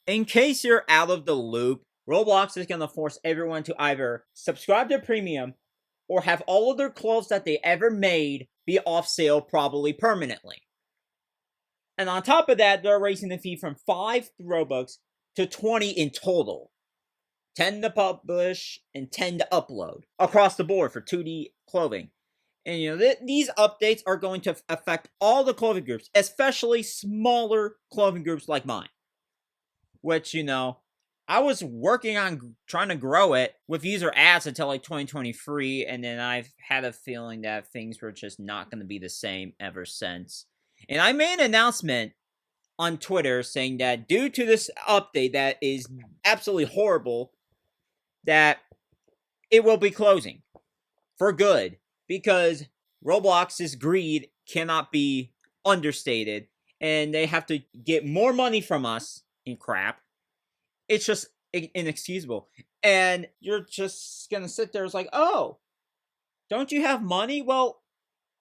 In case you're out of the loop, Roblox is going to force everyone to either subscribe to Premium or have all of their clothes that they ever made be off sale, probably permanently. And on top of that, they're raising the fee from 5 Robux to 20 in total. 10 to publish and 10 to upload across the board for 2D clothing. And these updates are going to affect all the clothing groups, especially smaller clothing groups like mine. Which, I was working on trying to grow it with user ads until like 2023, and then I've had a feeling that things were just not going to be the same ever since. And I made an announcement on Twitter saying that due to this update that is absolutely horrible, that it will be closing for good, because Roblox's greed cannot be understated, and they have to get more money from us in crap. It's just inexcusable. And you're just gonna sit there, it's like, oh, don't you have money? Well,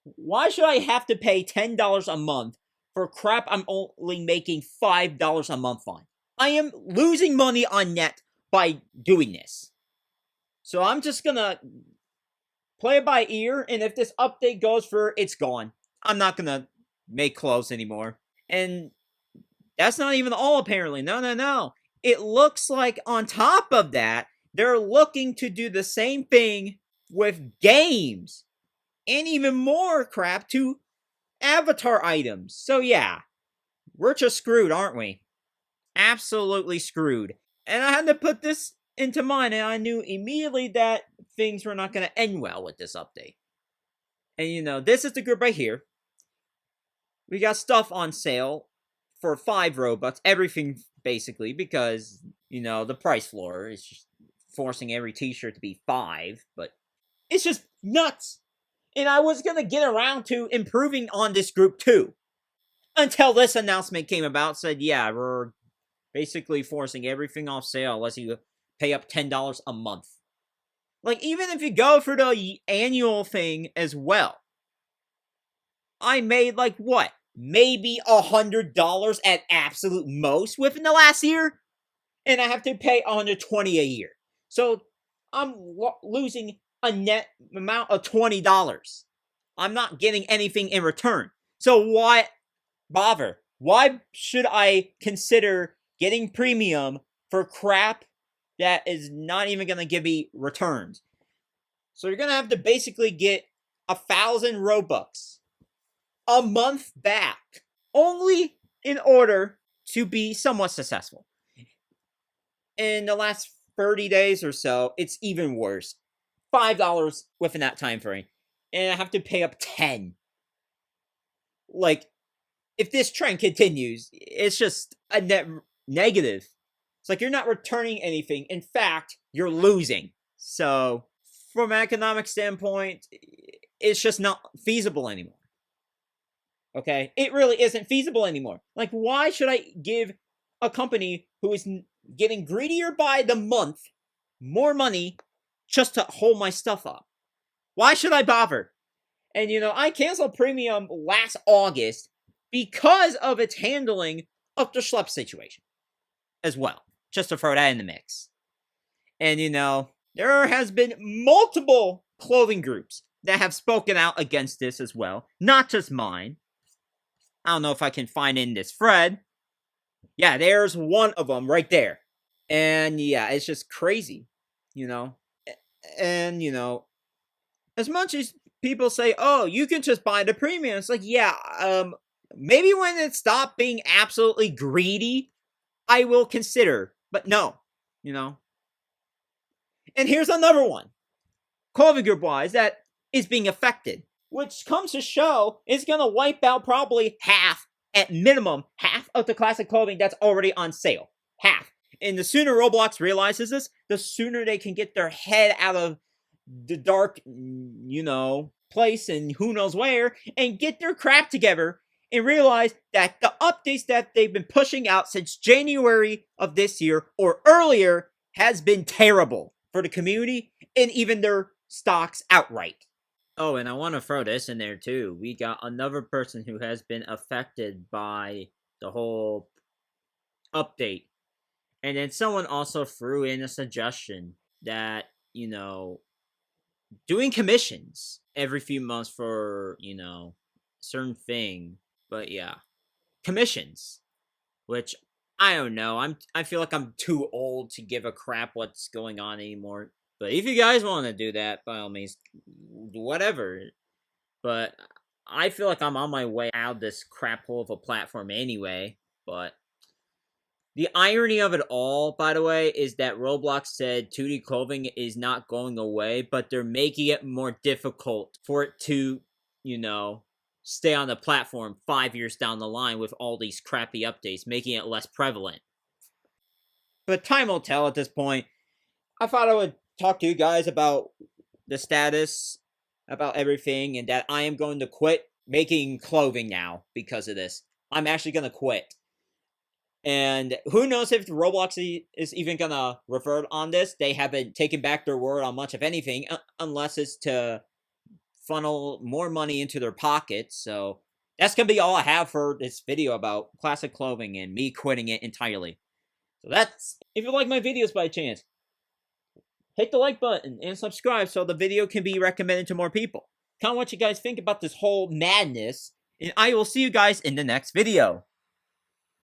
why should I have to pay $10 a month for crap I'm only making $5 a month on? I am losing money on net by doing this. So I'm just gonna play it by ear, and if this update goes for it's gone. I'm not gonna make clothes anymore. And that's not even all, apparently. No. It looks like on top of that, they're looking to do the same thing with games. And even more crap to avatar items. So yeah, we're just screwed, aren't we? Absolutely screwed. And I had to put this into mind, and I knew immediately that things were not going to end well with this update. And this is the group right here. We got stuff on sale for 5 Robux, everything basically, because, the price floor is just forcing every t-shirt to be 5, but it's just nuts. And I was going to get around to improving on this group too, until this announcement came about, said, yeah, we're basically forcing everything off sale unless you pay up $10 a month. Like, even if you go for the annual thing as well, I made like what? Maybe $100 at absolute most within the last year, and I have to pay $120 a year. So I'm losing a net amount of $20. I'm not getting anything in return. So why bother? Why should I consider getting premium for crap that is not even going to give me returns? So you're going to have to basically get 1,000 Robux a month back, only in order to be somewhat successful. In the last 30 days or so, it's even worse. $5 within that time frame, and I have to pay up 10. Like, if this trend continues, it's just a net negative. It's like you're not returning anything. In fact, you're losing. So, from an economic standpoint, it's just not feasible anymore. Okay? It really isn't feasible anymore. Like, why should I give a company who is getting greedier by the month more money just to hold my stuff up? Why should I bother? And I canceled Premium last August because of its handling of the schlep situation as well. Just to throw that in the mix. And there has been multiple clothing groups that have spoken out against this as well. Not just mine. I don't know if I can find in this thread. Yeah, there's one of them right there. And yeah, it's just crazy, And, as much as people say, oh, you can just buy the premium, it's like, yeah, maybe when it stopped being absolutely greedy, I will consider. But no, And here's another one, clothing group wise, that is being affected, which comes to show is going to wipe out probably at minimum, half of the classic clothing that's already on sale. Half. And the sooner Roblox realizes this, the sooner they can get their head out of the dark, place and who knows where, and get their crap together and realize that the updates that they've been pushing out since January of this year or earlier has been terrible for the community and even their stocks outright. Oh, and I want to throw this in there too. We got another person who has been affected by the whole update. And then someone also threw in a suggestion that, doing commissions every few months for, certain thing. But yeah, commissions, which I don't know. I feel like I'm too old to give a crap what's going on anymore. But if you guys want to do that, by all means, whatever. But I feel like I'm on my way out of this crap hole of a platform anyway. But the irony of it all, by the way, is that Roblox said 2D clothing is not going away, but they're making it more difficult for it to, stay on the platform 5 years down the line with all these crappy updates, making it less prevalent. But time will tell at this point. I thought I would talk to you guys about the status, about everything, and that I am going to quit making clothing now because of this. I'm actually going to quit. And who knows if Roblox is even going to revert on this. They haven't taken back their word on much of anything, unless it's to funnel more money into their pockets. So that's going to be all I have for this video about classic clothing and me quitting it entirely. So that's, if you like my videos by chance, hit the like button and subscribe so the video can be recommended to more people. Comment what you guys think about this whole madness, and I will see you guys in the next video.